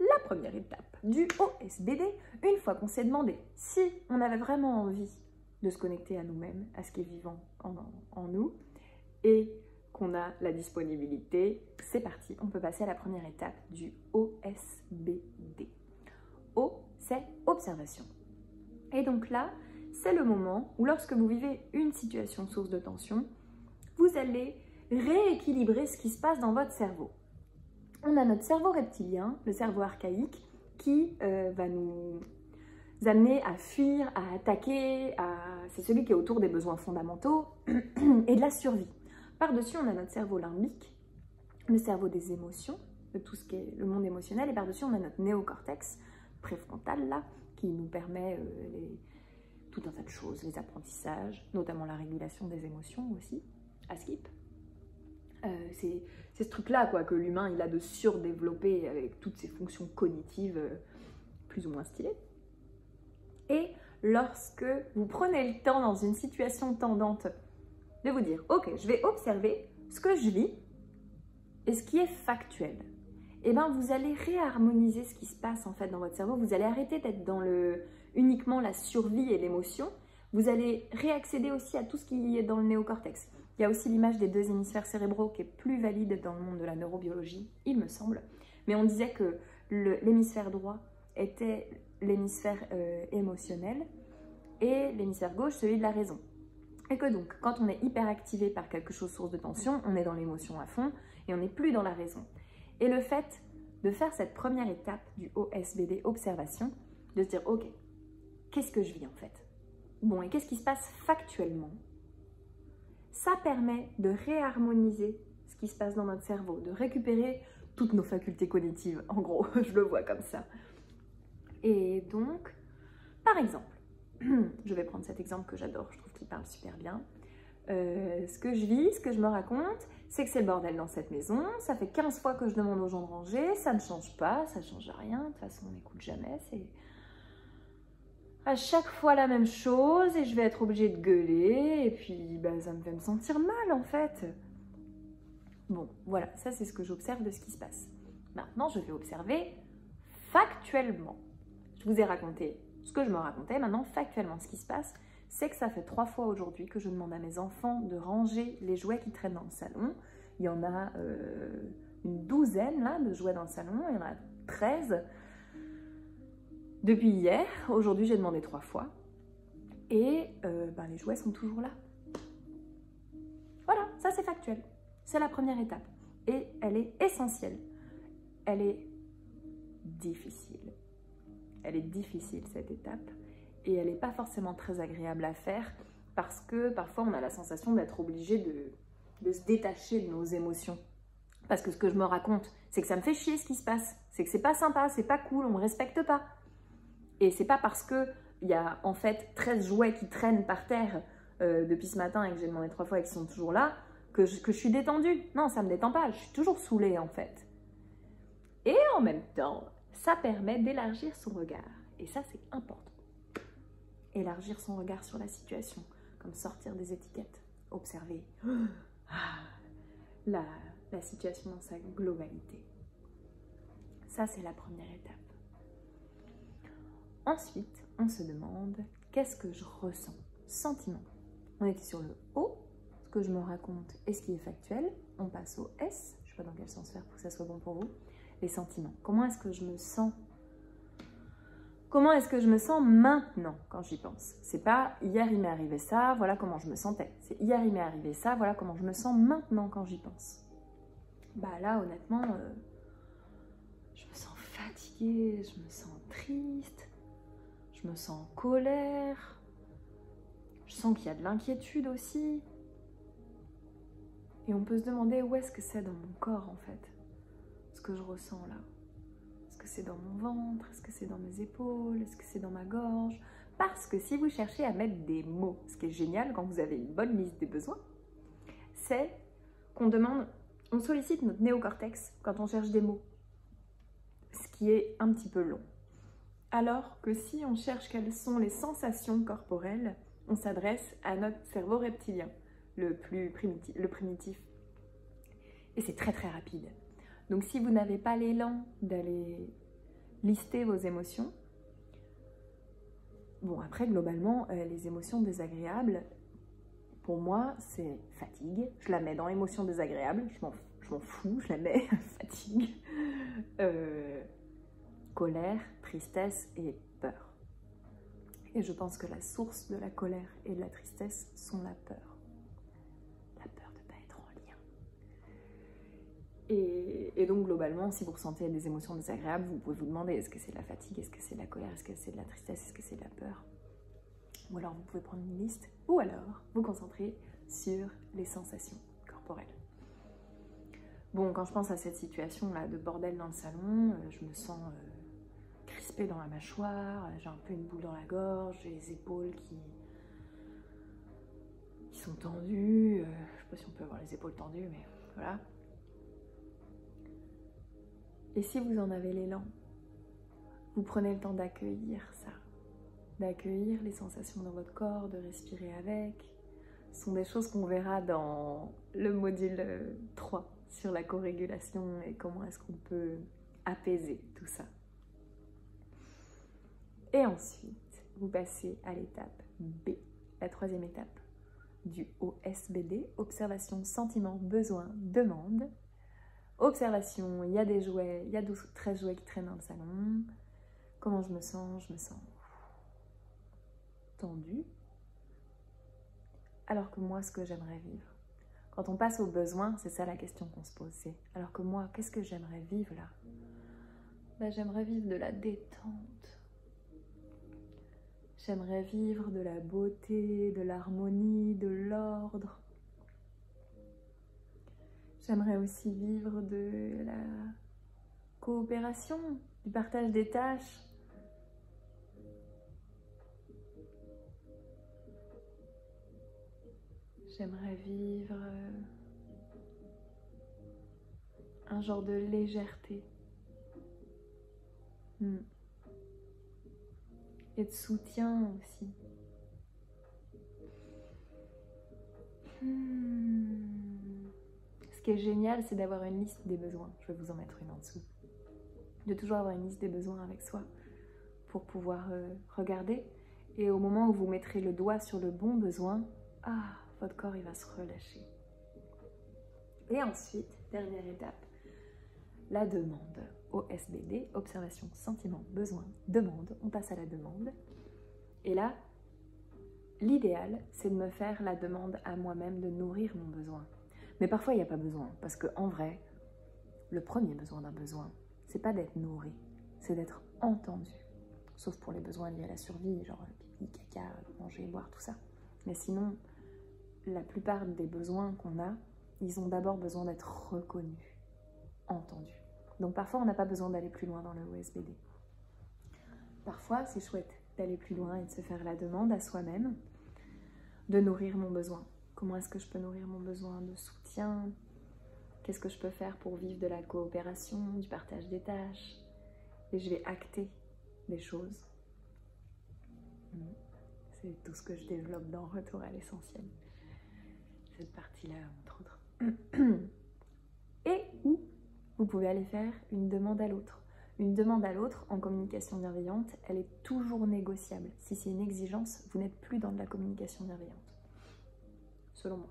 La première étape du OSBD, une fois qu'on s'est demandé si on avait vraiment envie de se connecter à nous-mêmes, à ce qui est vivant en nous, et qu'on a la disponibilité, c'est parti, on peut passer à la première étape du OSBD. O, c'est observation. Et donc là, c'est le moment où lorsque vous vivez une situation source de tension, vous allez rééquilibrer ce qui se passe dans votre cerveau. On a notre cerveau reptilien, le cerveau archaïque, qui va nous amener à fuir, à attaquer, c'est celui qui est autour des besoins fondamentaux et de la survie. Par-dessus, on a notre cerveau limbique, le cerveau des émotions, de tout ce qui est le monde émotionnel, et par-dessus, on a notre néocortex préfrontal, là, qui nous permet tout un tas de choses, les apprentissages, notamment la régulation des émotions aussi, à skip. C'est ce truc-là quoi, que l'humain il a de surdévelopper avec toutes ses fonctions cognitives plus ou moins stylées. Et lorsque vous prenez le temps dans une situation tendante de vous dire « Ok, je vais observer ce que je vis et ce qui est factuel », et bien vous allez réharmoniser ce qui se passe en fait dans votre cerveau. Vous allez arrêter d'être dans uniquement la survie et l'émotion. Vous allez réaccéder aussi à tout ce qui est dans le néocortex. Il y a aussi l'image des deux hémisphères cérébraux qui est plus valide dans le monde de la neurobiologie, il me semble. Mais on disait que l'hémisphère droit était l'hémisphère émotionnel et l'hémisphère gauche celui de la raison. Et que donc, quand on est hyperactivé par quelque chose source de tension, on est dans l'émotion à fond et on n'est plus dans la raison. Et le fait de faire cette première étape du OSBD, observation, de se dire « Ok, qu'est-ce que je vis en fait ? Bon, et qu'est-ce qui se passe factuellement ?» Ça permet de réharmoniser ce qui se passe dans notre cerveau, de récupérer toutes nos facultés cognitives, en gros, je le vois comme ça. Et donc, par exemple, je vais prendre cet exemple que j'adore, je trouve qu'il parle super bien. Ce que je vis, ce que je me raconte, c'est que c'est le bordel dans cette maison, ça fait 15 fois que je demande aux gens de ranger, ça ne change pas, ça ne change rien, de toute façon on n'écoute jamais, c'est à chaque fois la même chose et je vais être obligée de gueuler et puis ben, ça me fait me sentir mal en fait. Bon, voilà, ça c'est ce que j'observe de ce qui se passe. Maintenant, je vais observer factuellement. Je vous ai raconté ce que je me racontais, maintenant factuellement ce qui se passe, c'est que ça fait 3 fois aujourd'hui que je demande à mes enfants de ranger les jouets qui traînent dans le salon. Il y en a une douzaine là de jouets dans le salon, il y en a 13. Depuis hier, aujourd'hui j'ai demandé 3 fois et ben, les jouets sont toujours là. Voilà, ça c'est factuel. C'est la première étape et elle est essentielle. Elle est difficile. Elle est difficile cette étape et elle n'est pas forcément très agréable à faire parce que parfois on a la sensation d'être obligé de se détacher de nos émotions. Parce que ce que je me raconte, c'est que ça me fait chier ce qui se passe. C'est que c'est pas sympa, c'est pas cool, on me respecte pas. Et c'est pas parce qu'il y a en fait 13 jouets qui traînent par terre depuis ce matin et que j'ai demandé 3 fois et qui sont toujours là, que je suis détendue. Non, ça me détend pas, je suis toujours saoulée en fait. Et en même temps, ça permet d'élargir son regard. Et ça, c'est important. Élargir son regard sur la situation, comme sortir des étiquettes, observer la situation dans sa globalité. Ça, c'est la première étape. Ensuite, on se demande, qu'est-ce que je ressens? Sentiment. On était sur le O, ce que je me raconte et ce qui est factuel. On passe au S, je ne sais pas dans quel sens faire pour que ça soit bon pour vous. Les sentiments. Comment est-ce que je me sens? Comment est-ce que je me sens maintenant quand j'y pense? C'est pas hier il m'est arrivé ça, voilà comment je me sentais. C'est hier il m'est arrivé ça, voilà comment je me sens maintenant quand j'y pense. Bah là honnêtement, je me sens fatiguée, je me sens triste, je me sens en colère, je sens qu'il y a de l'inquiétude aussi. Et on peut se demander où est-ce que c'est dans mon corps en fait, ce que je ressens là. Est-ce que c'est dans mon ventre? Est-ce que c'est dans mes épaules? Est-ce que c'est dans ma gorge? Parce que si vous cherchez à mettre des mots, ce qui est génial quand vous avez une bonne liste des besoins, c'est qu'on demande, on sollicite notre néocortex quand on cherche des mots, ce qui est un petit peu long. Alors que si on cherche quelles sont les sensations corporelles, on s'adresse à notre cerveau reptilien, le primitif. Et c'est très très rapide. Donc si vous n'avez pas l'élan d'aller listez vos émotions. Bon, après, globalement, les émotions désagréables, pour moi, c'est fatigue. Je la mets dans émotions désagréables, je m'en fous, je la mets fatigue, colère, tristesse et peur. Et je pense que la source de la colère et de la tristesse sont la peur. La peur de ne pas être en lien. Et donc, globalement, si vous ressentez des émotions désagréables, vous pouvez vous demander, est-ce que c'est de la fatigue, est-ce que c'est de la colère, est-ce que c'est de la tristesse, est-ce que c'est de la peur? Ou alors, vous pouvez prendre une liste, ou alors, vous concentrer sur les sensations corporelles. Bon, quand je pense à cette situation-là de bordel dans le salon, je me sens crispée dans la mâchoire, j'ai un peu une boule dans la gorge, j'ai les épaules qui sont tendues, je sais pas si on peut avoir les épaules tendues, mais voilà. Et si vous en avez l'élan, vous prenez le temps d'accueillir ça, d'accueillir les sensations dans votre corps, de respirer avec. Ce sont des choses qu'on verra dans le module 3 sur la co-régulation et comment est-ce qu'on peut apaiser tout ça. Et ensuite, vous passez à l'étape B, la troisième étape du OSBD, observation, sentiment, besoin, demande. Observation, il y a des jouets, il y a 13 jouets qui traînent dans le salon. Comment je me sens? Je me sens tendue. Alors que moi, ce que j'aimerais vivre. Quand on passe au besoin, c'est ça la question qu'on se pose. C'est alors que moi, qu'est-ce que j'aimerais vivre là? Ben, j'aimerais vivre de la détente. J'aimerais vivre de la beauté, de l'harmonie, de l'ordre. J'aimerais aussi vivre de la coopération, du partage des tâches. J'aimerais vivre un genre de légèreté. Et de soutien aussi. Ce qui est génial, c'est d'avoir une liste des besoins. Je vais vous en mettre une en dessous. De toujours avoir une liste des besoins avec soi pour pouvoir regarder. Et au moment où vous mettrez le doigt sur le bon besoin, votre corps il va se relâcher. Et ensuite, dernière étape, la demande. OSBD, observation, sentiment, besoin, demande. On passe à la demande. Et là, l'idéal, c'est de me faire la demande à moi-même de nourrir mon besoin. Mais parfois, il n'y a pas besoin. Parce qu'en vrai, le premier besoin d'un besoin, c'est pas d'être nourri, c'est d'être entendu. Sauf pour les besoins liés à la survie, genre pipi, caca, manger, boire, tout ça. Mais sinon, la plupart des besoins qu'on a, ils ont d'abord besoin d'être reconnus, entendus. Donc parfois, on n'a pas besoin d'aller plus loin dans le OSBD. Parfois, c'est chouette d'aller plus loin et de se faire la demande à soi-même de nourrir mon besoin. Comment est-ce que je peux nourrir mon besoin de soutien? Qu'est-ce que je peux faire pour vivre de la coopération, du partage des tâches? Et je vais acter des choses. C'est tout ce que je développe dans Retour à l'essentiel. Cette partie-là, entre autres. Et où vous pouvez aller faire une demande à l'autre. Une demande à l'autre en communication bienveillante, elle est toujours négociable. Si c'est une exigence, vous n'êtes plus dans de la communication bienveillante. Selon moi.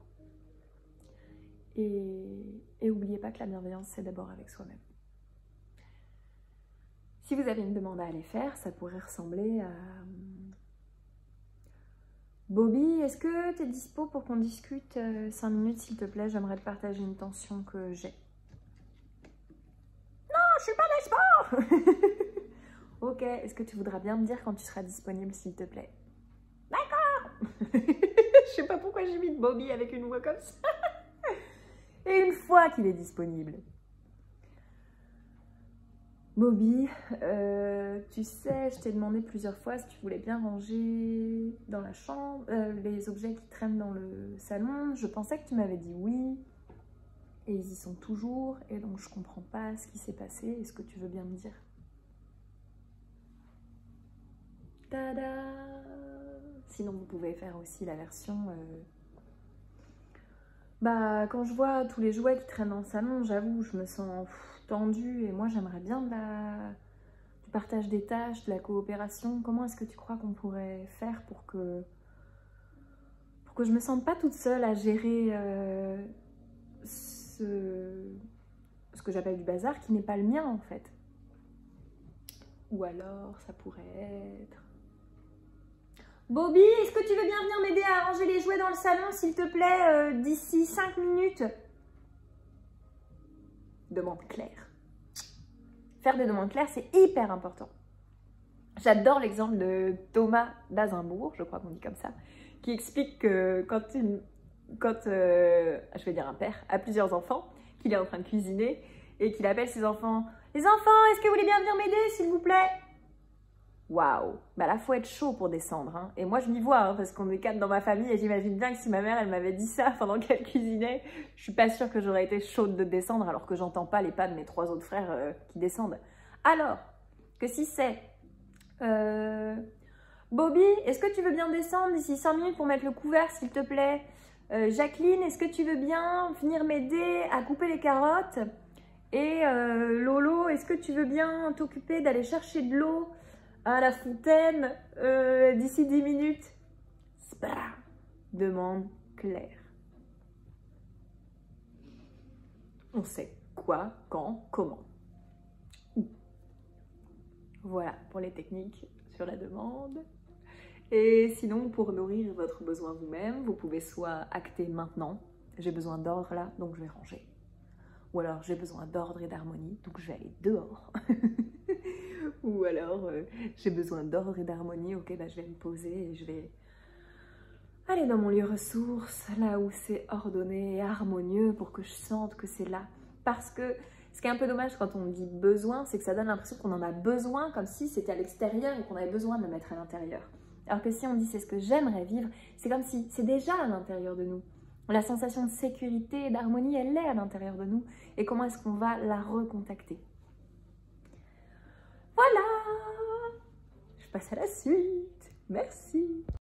Et n'oubliez pas que la bienveillance, c'est d'abord avec soi-même. Si vous avez une demande à aller faire, ça pourrait ressembler à... Bobby, est-ce que tu es dispo pour qu'on discute 5 minutes, s'il te plaît? J'aimerais te partager une tension que j'ai. Non, je suis pas dispo. Ok, est-ce que tu voudras bien me dire quand tu seras disponible, s'il te plaît? D'accord. Je sais pas pourquoi j'imite Bobby avec une voix comme ça. Et une fois qu'il est disponible. Bobby, tu sais, je t'ai demandé plusieurs fois si tu voulais bien ranger dans la chambre les objets qui traînent dans le salon. Je pensais que tu m'avais dit oui. Et ils y sont toujours. Et donc je comprends pas ce qui s'est passé. Est-ce que tu veux bien me dire? Tada! Sinon vous pouvez faire aussi la version... quand je vois tous les jouets qui traînent dans le salon, j'avoue, je me sens tendue et moi j'aimerais bien du partage des tâches, de la coopération. Comment est-ce que tu crois qu'on pourrait faire pour que je me sente pas toute seule à gérer ce que j'appelle du bazar qui n'est pas le mien en fait. Ou alors ça pourrait être... Bobby, est-ce que tu veux bien venir m'aider à ranger les jouets dans le salon s'il te plaît d'ici 5 minutes? Demande claire. Faire des demandes claires, c'est hyper important. J'adore l'exemple de Thomas d'Azimbourg, je crois qu'on dit comme ça, qui explique que quand je vais dire un père, a plusieurs enfants, qu'il est en train de cuisiner et qu'il appelle ses enfants. Les enfants, est-ce que vous voulez bien venir m'aider, s'il vous plaît? Waouh! Bah là, faut être chaud pour descendre. Hein. Et moi, je m'y vois, hein, parce qu'on est 4 dans ma famille et j'imagine bien que si ma mère, elle m'avait dit ça pendant qu'elle cuisinait, je suis pas sûre que j'aurais été chaude de descendre alors que j'entends pas les pas de mes 3 autres frères qui descendent. Alors, que si c'est... Bobby, est-ce que tu veux bien descendre d'ici 5 minutes pour mettre le couvert, s'il te plaît? Jacqueline, est-ce que tu veux bien venir m'aider à couper les carottes? Et Lolo, est-ce que tu veux bien t'occuper d'aller chercher de l'eau à la fontaine d'ici 10 minutes? Demande claire. On sait quoi, quand, comment. Voilà pour les techniques sur la demande. Et sinon, pour nourrir votre besoin vous-même, vous pouvez soit acter maintenant, j'ai besoin d'ordre là, donc je vais ranger. Ou alors, j'ai besoin d'ordre et d'harmonie, donc je vais aller dehors. Ou alors, j'ai besoin d'ordre et d'harmonie, ok, bah, je vais me poser et je vais aller dans mon lieu ressource, là où c'est ordonné et harmonieux pour que je sente que c'est là. Parce que ce qui est un peu dommage quand on dit besoin, c'est que ça donne l'impression qu'on en a besoin comme si c'était à l'extérieur et qu'on avait besoin de le mettre à l'intérieur. Alors que si on dit c'est ce que j'aimerais vivre, c'est comme si c'est déjà à l'intérieur de nous. La sensation de sécurité et d'harmonie, elle est à l'intérieur de nous. Et comment est-ce qu'on va la recontacter? Voilà! Je passe à la suite. Merci!